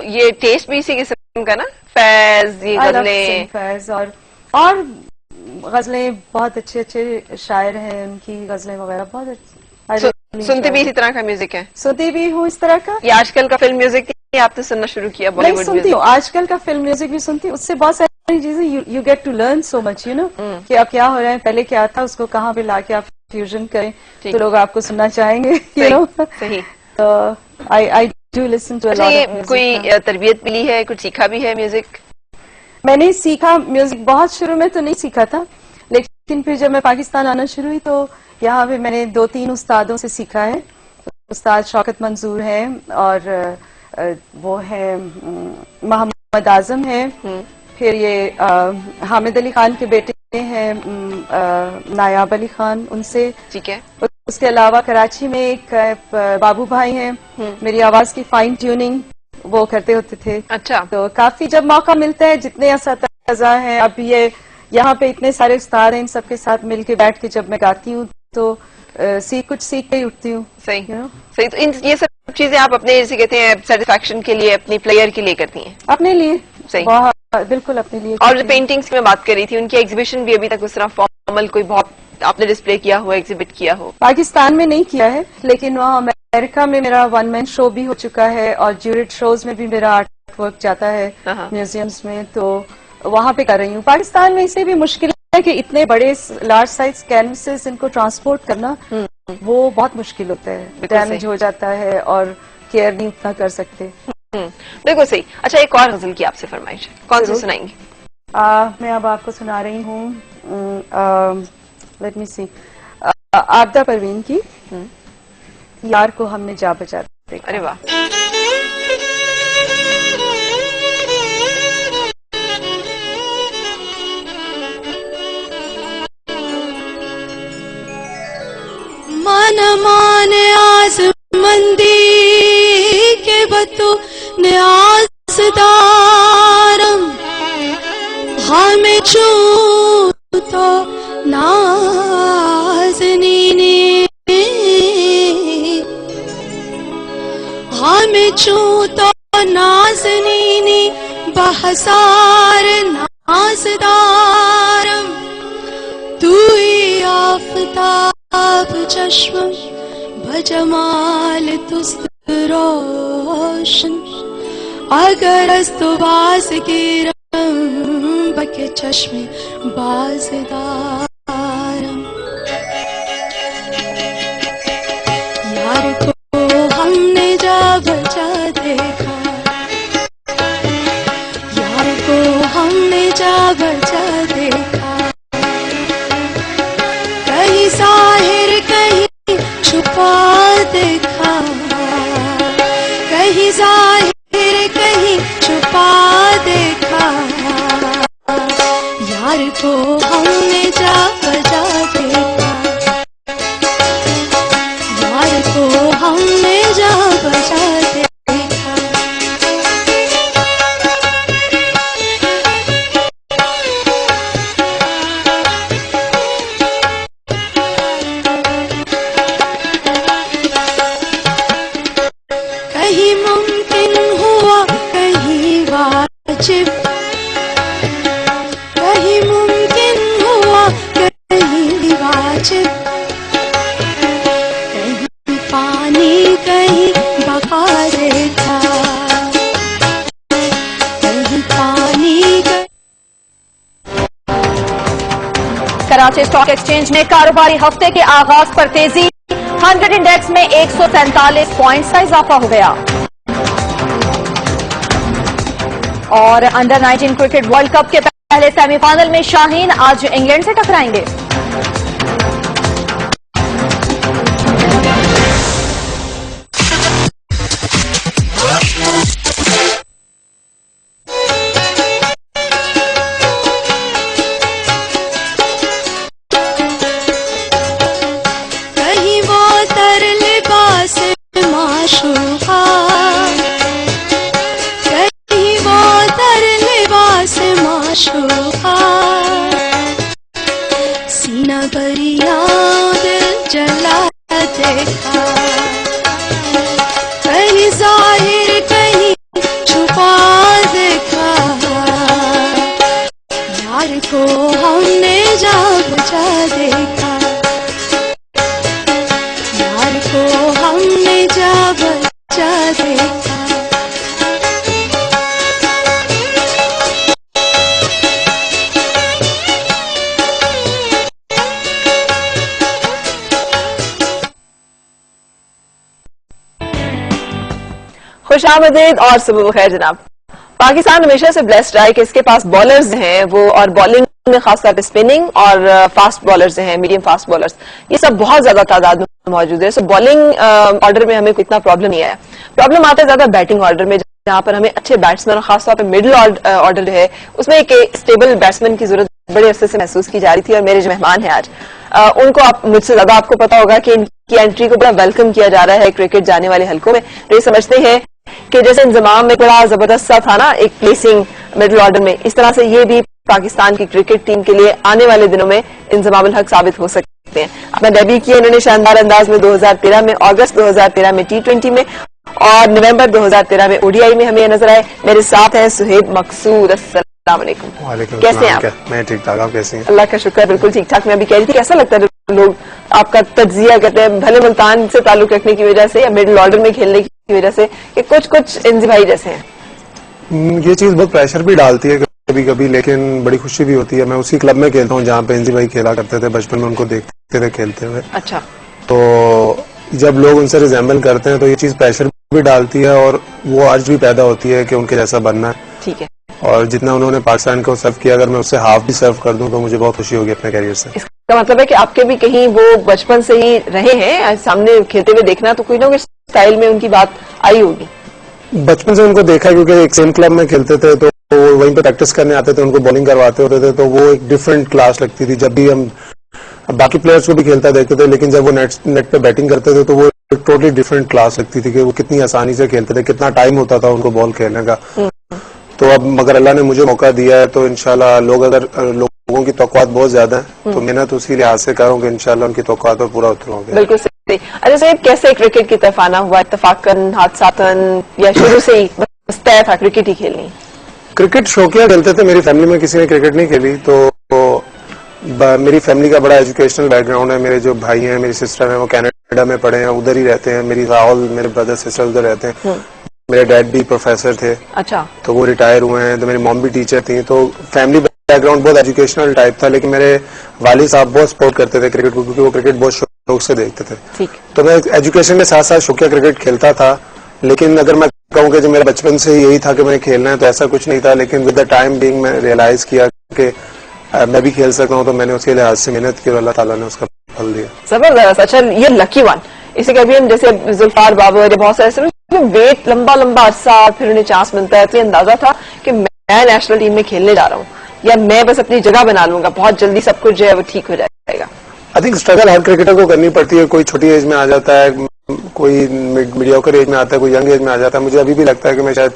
ये टेस्ट भी इसी किस्म का ना, फैज, ये गजलें, फैज और गजलें बहुत अच्छे अच्छे शायर हैं, उनकी गजलें वगैरह बहुत अच्छी। सुनते भी इसी तरह का म्यूजिक है? सुनती भी हूँ इस तरह का। ये आजकल का फिल्म म्यूजिक आपने सुनना शुरू किया? नहीं, सुनती हूँ, आजकल का फिल्म म्यूजिक भी सुनती हूँ। उससे बहुत सारी चीजें you get to learn so much, you know, कि अब क्या हो रहा है, पहले क्या था, उसको कहाँ पे लाके आप फ्यूजन करें तो लोग आपको सुनना चाहेंगे, यू नो। सही। तो I do listen to a lot of music. कोई तरबियत मिली है, कुछ सीखा भी है म्यूजिक? मैंने सीखा म्यूजिक, बहुत शुरू में तो नहीं सीखा था, लेकिन फिर जब मैं पाकिस्तान आना शुरू हुई तो यहाँ पे मैंने 2-3 उस्तादों से सीखा है। उस्ताद शौकत मंजूर हैं और वो है मोहम्मद आजम है, फिर ये हामिद अली खान के बेटे हैं नायाब अली खान, उनसे। ठीक है। उसके अलावा कराची में एक बाबू भाई हैं, मेरी आवाज की फाइन ट्यूनिंग वो करते होते थे। अच्छा। तो काफी जब मौका मिलता है, जितने असातिज़ा हैं, अब ये यहाँ पे इतने सारे उस्ताद हैं, इन सबके साथ मिलके बैठ के जब मैं गाती हूँ तो कुछ सीख के ही उठती हूँ। सही, सही। तो ये सब चीजें आप अपने, जैसे कहते हैं, सेटिस्फैक्शन के लिए, अपनी प्लेयर के लिए करती हैं? अपने लिए। सही, बिल्कुल अपने लिए। और जो पेंटिंग्स की मैं बात कर रही थी, उनकी एग्जीबिशन भी अभी तक उस तरह फॉर्मल कोई बहुत आपने डिस्प्ले किया हो, एग्जिबिट किया हो? पाकिस्तान में नहीं किया है, लेकिन वहाँ अमेरिका में मेरा 1 मैन शो भी हो चुका है और ज्यूरिट शोज में भी मेरा आर्ट वर्क जाता है म्यूजियम्स में, तो वहाँ पे कर रही हूँ। पाकिस्तान में इसे भी मुश्किल है कि इतने बड़े लार्ज साइज कैनवसेस, इनको ट्रांसपोर्ट करना वो बहुत मुश्किल होता है, डैमेज हो जाता है और केयर नहीं उतना कर सकते। बिल्कुल सही। अच्छा, एक और गजल की आपसे फरमाइश है, कौन सी सुनाएंगी? मैं अब आपको सुना रही हूँ, लेट मी सी, आबदा परवीन की यार को हमने जा बजा देखा। अरे वाह। मन माने आजमंदी के बतू न्याजदारम, हमें छू तो नाज़नीने, हमें छू तो नाज़नीने, बहसार नाज़दारम, तू ही आफ़ताब चश्म बजमाल तुस्त रोशन, अगर अस्तुबास की बके चश्मे बाज़दारम, यार को हमने जा बजा देखा, यार को हमने जा बजा देखा, कहीं जाहिर कहीं छुपा देखा, कहीं जाहिर कहीं छुपा देखा, यार को हमने जा बजा देखा, यार को हमने जा बजा देखा। कहीं मुमकिन हुआ कहीं वाजिब, कहीं मुमकिन हुआ कहीं वाजिब, कहीं पानी कहीं बका देखा, कहीं पानी कराची स्टॉक एक्सचेंज में कारोबारी हफ्ते के आगाज पर तेजी, 100 इंडेक्स में 147 पॉइंट्स का इजाफा हो गया। और अंडर 19 क्रिकेट वर्ल्ड कप के पहले सेमीफाइनल में शाहीन आज इंग्लैंड से टकराएंगे। कहीं वो तर लिबास माशूका, कहीं वो तर लिबास माशूका, खुशामदीद और सुबह खैर जनाब। पाकिस्तान हमेशा से ब्लेस्ड रहा है कि इसके पास बॉलर्स हैं वो, और बॉलिंग में खासतौर पर स्पिनिंग और फास्ट बॉलर्स हैं, मीडियम फास्ट बॉलर्स, ये सब बहुत ज्यादा तादाद में मौजूद है। सो बॉलिंग ऑर्डर में हमें इतना प्रॉब्लम नहीं आया। प्रॉब्लम आता है ज्यादा बैटिंग ऑर्डर में, जहां पर हमें अच्छे बैट्समैन और खासतौर पर मिडिल ऑर्डर है उसमें एक स्टेबल बैट्समैन की जरूरत बड़े अरसे से महसूस की जा रही थी। और मेरे जो मेहमान हैं आज, उनको आप मुझसे ज्यादा आपको पता होगा कि इनकी एंट्री को बड़ा वेलकम किया जा रहा है क्रिकेट जाने वाले हलकों में। तो ये समझते हैं कि जैसे इंजमाम में बड़ा जबरदस्त सा था ना एक प्लेसिंग मिडिल ऑर्डर में, इस तरह से ये भी पाकिस्तान की क्रिकेट टीम के लिए आने वाले दिनों में इंजमामुल हक साबित हो सकते हैं। अपना डेब्यू किया इन्होंने शानदार अंदाज में 2013 में, अगस्त 2013 में T20 में और नवंबर 2013 में ODI में हमें नजर आए। मेरे साथ हैं सुहेब मकसूद। अस्सलाम वालेकुम, कैसे हैं आप? मैं ठीक ठाक, आप कैसी हैं? अल्लाह का शुक्र, बिल्कुल ठीक ठाक। मैं अभी कह रही थी कैसा लगता है लोग आपका तज्जिया करते हैं, भले मुल्तान से ताल्लुक रखने की वजह से या मिडिल ऑर्डर में खेलने की वजह से, कि कुछ इंजी भाई जैसे हैं। ये चीज बहुत प्रेशर भी डालती है कभी कभी, लेकिन बड़ी खुशी भी होती है। मैं उसी क्लब में खेलता हूँ जहाँ पे इंजी भाई खेला करते थे, बचपन में उनको देखते थे खेलते हुए। अच्छा। तो जब लोग उनसे रिजेंबल करते हैं तो ये चीज प्रेशर भी डालती है और वो अर्ज भी पैदा होती है कि उनके जैसा बनना है। ठीक है। और जितना उन्होंने पाकिस्तान को सर्व किया, अगर मैं उससे हाफ भी सर्व कर दूं तो मुझे बहुत खुशी होगी अपने कैरियर से। इसका मतलब है कि आपके भी कहीं वो बचपन से ही रहे हैं, सामने खेलते हुए देखना, तो कोई ना कोई स्टाइल में उनकी बात आई होगी। बचपन से उनको देखा है क्योंकि एक सेम क्लब में खेलते थे, तो वहीं पे प्रैक्टिस करने आते थे, उनको बॉलिंग करवाते होते थे, तो वो एक डिफरेंट क्लास लगती थी। जब भी हम बाकी प्लेयर्स को भी खेलता देखते थे, लेकिन जब वो नेट पे बैटिंग करते थे तो वो एक टोटली डिफरेंट क्लास लगती थी कि वो कितनी आसानी से खेलते थे, कितना टाइम होता था उनको बॉल खेलने का। तो अब मगर अल्लाह ने मुझे मौका दिया है, तो इंशाल्लाह लोगों की तौक़ुआत बहुत ज्यादा है, तो मेहनत उसी लिहाज से कर रहा हूँ कि इंशाल्लाह उनकी तौक़ुआत पर पूरा उतरूंगा। बिल्कुल सही। अच्छा साहब, कैसे क्रिकेट की तरफ आना हुआ? इत्तफाकन, हादसातन, या शुरू से ही बस तय था क्रिकेट ही खेलनी? क्रिकेट शौकिया खेलते थे, मेरी फैमिली में किसी ने क्रिकेट नहीं खेली। तो मेरी फैमिली का बड़ा एजुकेशनल बैकग्राउंड है। मेरे जो भाई हैं, मेरी सिस्टर हैं, वो कनाडा में पढ़े हैं, उधर ही रहते हैं। मेरी राहुल, मेरे ब्रदर सिस्टर उधर रहते हैं। मेरे डैड भी प्रोफेसर थे। अच्छा। तो वो रिटायर हुए हैं। तो मेरी मॉम भी टीचर थी। तो फैमिली बैकग्राउंड बहुत एजुकेशनल टाइप था, लेकिन मेरे वालिद साहब बहुत सपोर्ट करते थे क्रिकेट को, क्योंकि वो क्रिकेट बहुत शौक से देखते थे। ठीक। तो मैं एजुकेशन के साथ साथ शौकिया क्रिकेट खेलता था, लेकिन अगर मैं कहूँ कि जो मेरे बचपन से यही था कि मैंने खेलना है, तो ऐसा कुछ नहीं था। लेकिन विद द टाइम बीइंग मैं रियलाइज किया कि मैं भी खेल सकता हूँ, तो मैंने उसके लिहाज से मेहनत की और अल्लाह ताला ने उसका फल दिया। जबरदस्त। अच्छा, ये लकी वन, इसे कभी हम जैसे जुल्फार बाबर या बहुत सारे वेट लंबा अरसा फिर उन्हें चांस मिलता है, तो ये अंदाजा था कि मैं नेशनल टीम में खेलने जा रहा हूँ, या मैं बस अपनी जगह बना लूंगा, बहुत जल्दी सब कुछ जो है वो ठीक हो जाएगा? I think struggle her cricketer को करनी पड़ती है। कोई छोटी एज में आ जाता है, कोई मीडियोकर एज में आता है, कोई यंग एज में आ जाता है। मुझे अभी भी लगता है कि मैं शायद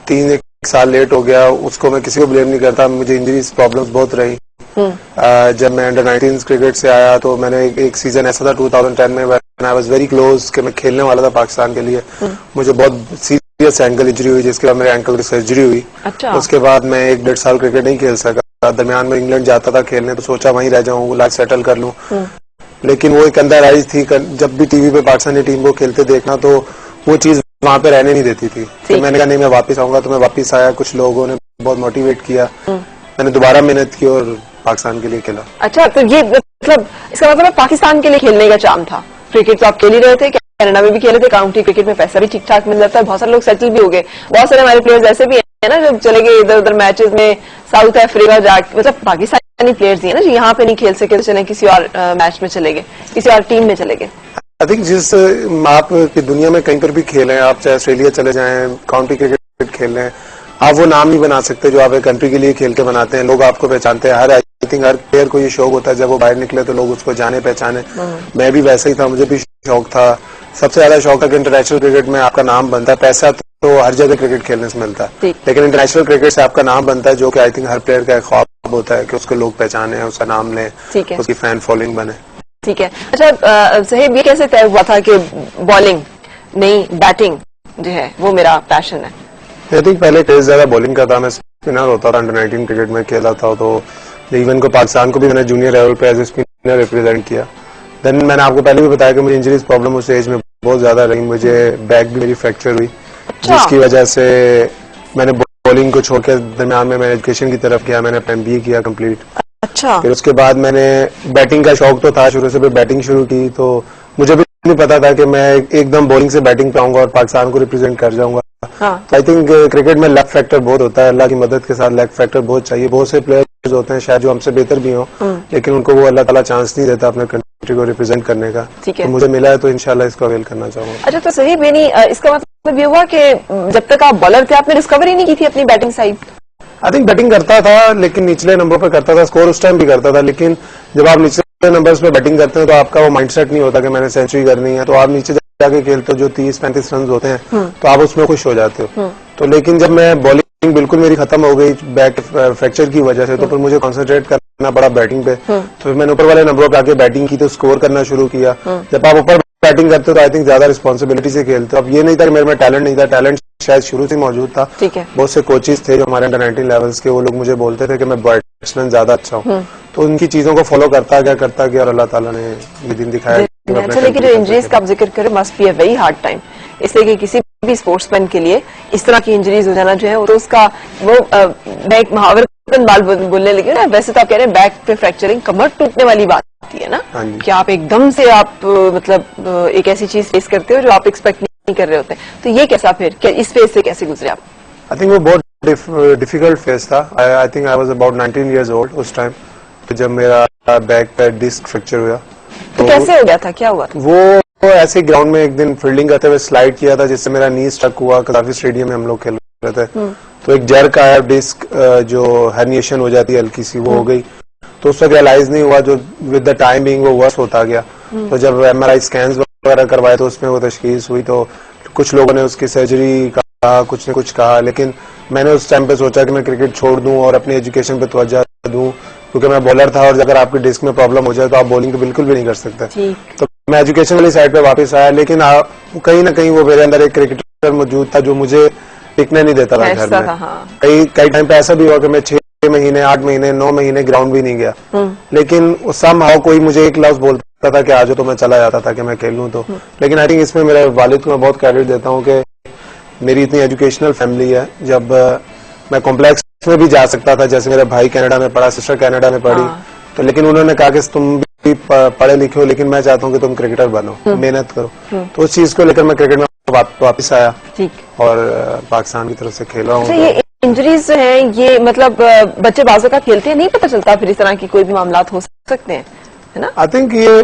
3 साल लेट हो गया। उसको मैं किसी को ब्लेम नहीं करता, मुझे इंजरीज प्रॉब्लम्स बहुत रही। जब मैं अंडर 19 क्रिकेट से आया तो मैंने एक सीजन ऐसा था 2010 में, आई वाज वेरी क्लोज कि मैं खेलने वाला था पाकिस्तान के लिए। मुझे बहुत सीरियस एंकल इंजरी हुई, जिसके बाद मेरे एंकल की सर्जरी हुई। अच्छा। उसके बाद मैं 1-1.5 साल क्रिकेट नहीं खेल सका। दरमियान में इंग्लैंड जाता था खेलने, तो सोचा वहीं रह जाऊं, लाइफ सेटल कर लूं। लेकिन वो एक अंदर राइज थी, जब भी टीवी पे पाकिस्तानी टीम को खेलते देखना, तो वो चीज वहां पे रहने नहीं देती थी। तो मैंने कहा नहीं, मैं वापस आऊंगा। तो मैं वापस आया, कुछ लोगों ने बहुत मोटिवेट किया, मैंने दोबारा मेहनत की और पाकिस्तान के लिए खेला। अच्छा, तो ये मतलब इसका मतलब पाकिस्तान के लिए खेलने का चाम था। क्रिकेट तो आप खेल ही रहे थे, कनाडा में भी खेले थे, काउंटी क्रिकेट में पैसा भी ठीक ठाक मिल जाता है, बहुत सारे लोग सेटल भी हो गए। बहुत सारे हमारे प्लेयर्स ऐसे भी है ना जो चले गए इधर उधर मैचेस में, साउथ अफ्रीका जाके, मतलब पाकिस्तानी प्लेयर्स ही है ना जो यहाँ पे नहीं खेल सके, तो चले किसी और मैच में चले गए, किसी और टीम में चले गए। आई थिंक जिस आप की दुनिया में कहीं पर भी खेलें, आप चाहे ऑस्ट्रेलिया चले जाएं, काउंटी क्रिकेट खेल रहे हैं, आप वो नाम नहीं बना सकते जो आप एक कंट्री के लिए खेल के बनाते हैं। लोग आपको पहचानते हैं। आई थिंक हर प्लेयर को ये शौक होता है जब वो बाहर निकले तो लोग उसको जाने पहचाने। मैं भी वैसे ही था, मुझे भी शौक था। सबसे ज्यादा शौक था कि इंटरनेशनल क्रिकेट में आपका नाम बनता है। पैसा तो हर जगह क्रिकेट खेलने से मिलता है, लेकिन इंटरनेशनल क्रिकेट से आपका नाम बनता है, जो कि आई थिंक हर प्लेयर का एक ख्वाब होता है कि उसको लोग पहचाने, उसका नाम लें, उसकी फैन फॉलोइंग बने। ठीक है। अच्छा साहिब, ये कैसे तय हुआ था कि बॉलिंग नहीं बैटिंग जो है वो मेरा पैशन है? आई थिंक पहले टेस्ट ज्यादा बॉलिंग का था, मैं स्पिनर होता था, अंडर 19 क्रिकेट में खेला था, तो इवन को पाकिस्तान को भी मैंने जूनियर लेवल पे एज ए स्पिनर रिप्रेजेंट किया। देन मैंने आपको पहले भी बताया कि मुझे इंजरीज प्रॉब्लम उस एज में बहुत ज्यादा रही, मुझे बैक भी मेरी फ्रैक्चर हुई। अच्छा। जिसकी वजह से मैंने बॉलिंग को छोड़कर दरमियान में मैं एजुकेशन की तरफ गया, मैंने MBA किया कंप्लीट। अच्छा। फिर उसके बाद मैंने बैटिंग का शौक तो था शुरू से, बैटिंग शुरू की, तो मुझे भी नहीं पता था कि मैं एकदम बॉलिंग से बैटिंग पे आऊंगा और पाकिस्तान को रिप्रेजेंट कर जाऊंगा। हाँ। तो आई थिंक क्रिकेट में लक फैक्टर बहुत होता है, अल्लाह की मदद के साथ लक फैक्टर बहुत चाहिए। बहुत से प्लेयर्स होते हैं शायद जो हमसे बेहतर भी हो, लेकिन उनको वो अल्लाह ताला चांस नहीं देता अपने कंट्री को रिप्रेजेंट करने का। ठीक है। तो मुझे मिला है तो इंशाल्लाह इसको अवेल करना चाहूंगा। अच्छा, तो सही बेनी, इसका मतलब ये हुआ कि जब तक आप बॉलर थे आपने डिस्कवर ही नहीं की थी अपनी batting side? I think batting करता था, लेकिन निचले नंबर पर करता था, स्कोर उस टाइम भी करता था, लेकिन जब आप निचले नंबर्स पे बैटिंग करते हैं तो आपका वो माइंडसेट नहीं होता कि मैंने सेंचुरी करनी है, तो आप नीचे जाके खेलते हो जो 30-35 रन होते हैं तो आप उसमें खुश हो जाते हो। तो लेकिन जब मैं बॉलिंग बिल्कुल मेरी खत्म हो गई बैक फ्रैक्चर की वजह से, तो फिर मुझे कॉन्सेंट्रेट करना पड़ा बैटिंग पे। तो फिर मैंने ऊपर वाले नंबरों पे आके बैटिंग की तो स्कोर करना शुरू किया। जब आप ऊपर बैटिंग करते हो तो आई थिंक ज्यादा रिस्पॉन्सिबिलिटी से खेलते हो। अब ये नहीं था कि मेरे में टैलेंट नहीं था, टैलेंट शायद शुरू से मौजूद था। ठीक है। बहुत से कोचेस थे जो हमारे अंडर 19 लेवल्स के, वो लोग मुझे बोलते थे कि मैं बैट्समैन ज्यादा अच्छा हूँ, तो उनकी चीजों को फॉलो करता गया और अल्लाह ताला ने ये दिन दिखाया। अच्छा, लेकिन जो इंजरीज का आप जिक्र करें, must be a very hard time, इसलिए कि किसी भी स्पोर्ट्समैन के लिए इस तरह की इंजरीज हो जाना जो है, तो उसका वो मैं एक मुहावरा बाल बोलने लगी ना, वैसे तो आप कह रहे हैं बैक पे फ्रैक्चरिंग, कमर टूटने वाली बात आती है ना, कि आप एकदम से आप मतलब एक ऐसी चीज फेस करते हो जो आप एक्सपेक्ट नहीं कर रहे होते। तो ये कैसा फिर इस फेज से कैसे गुजरे आप? आई थिंक वो बहुत डिफिकल्ट फेज था। I think I was about 19 years old उस टाइम, तो जब मेरा बैक पे डिस्क फ्रैक्चर हुआ। तो कैसे हो गया था, क्या हुआ था? वो ऐसे ग्राउंड में एक दिन फील्डिंग करते हुए स्लाइड किया था, जिससे मेरा नी स्टक हुआ। काफी स्टेडियम में हम लोग खेल रहे थे, तो एक जर्क आया, डिस्क जो हर्निएशन हो जाती है हल्की सी, वो हो गई। तो उस वक्त रियलाइज नहीं हुआ, जो विद द टाइम बिंग वो वर्स होता गया। तो जब MRI स्कैन्स वगैरह करवाए तो उसमें वो तशखीस हुई, तो कुछ लोगों ने उसकी सर्जरी कहा, कुछ ने कुछ कहा, लेकिन मैंने उस टाइम पे सोचा कि मैं क्रिकेट छोड़ दूं और अपनी एजुकेशन पे तवज्जो दूं, क्योंकि मैं बॉलर था और अगर आपके डिस्क में प्रॉब्लम हो जाए तो आप बॉलिंग तो बिल्कुल भी नहीं कर सकते। तो मैं एजुकेशन वाली साइड पे वापस आया, लेकिन कहीं ना कहीं वो मेरे अंदर एक क्रिकेटर मौजूद था जो मुझे टिकने नहीं देता था घर में। कई टाइम पे ऐसा भी हुआ कि मैं 6 महीने, 8 महीने, 9 महीने ग्राउंड भी नहीं गया, लेकिन समहाउ कोई मुझे एक लफ्ज बोलता था कि आ जाओ, तो मैं चला जाता था कि मैं खेल लूं। तो लेकिन आई थिंक इसमें मेरे वालिद को मैं बहुत क्रेडिट देता हूँ कि मेरी इतनी एजुकेशनल फैमिली है। जब मैं कॉम्प्लेक्स में भी जा सकता था, जैसे मेरा भाई कनाडा में पढ़ा, सिस्टर कनाडा में पढ़ी, तो लेकिन उन्होंने कहा कि तुम भी पढ़े लिखे हो, लेकिन मैं चाहता हूँ कि तुम क्रिकेटर बनो, मेहनत करो। तो उस चीज को लेकर मैं क्रिकेट में वापस आया और पाकिस्तान की तरफ से खेल रहा हूँ। ये इंजरीज जो है, ये मतलब बच्चे बाजू का खेलते हैं, नहीं पता चलता फिर इस तरह की कोई भी मामला हो सकते हैं, है ना? आई थिंक ये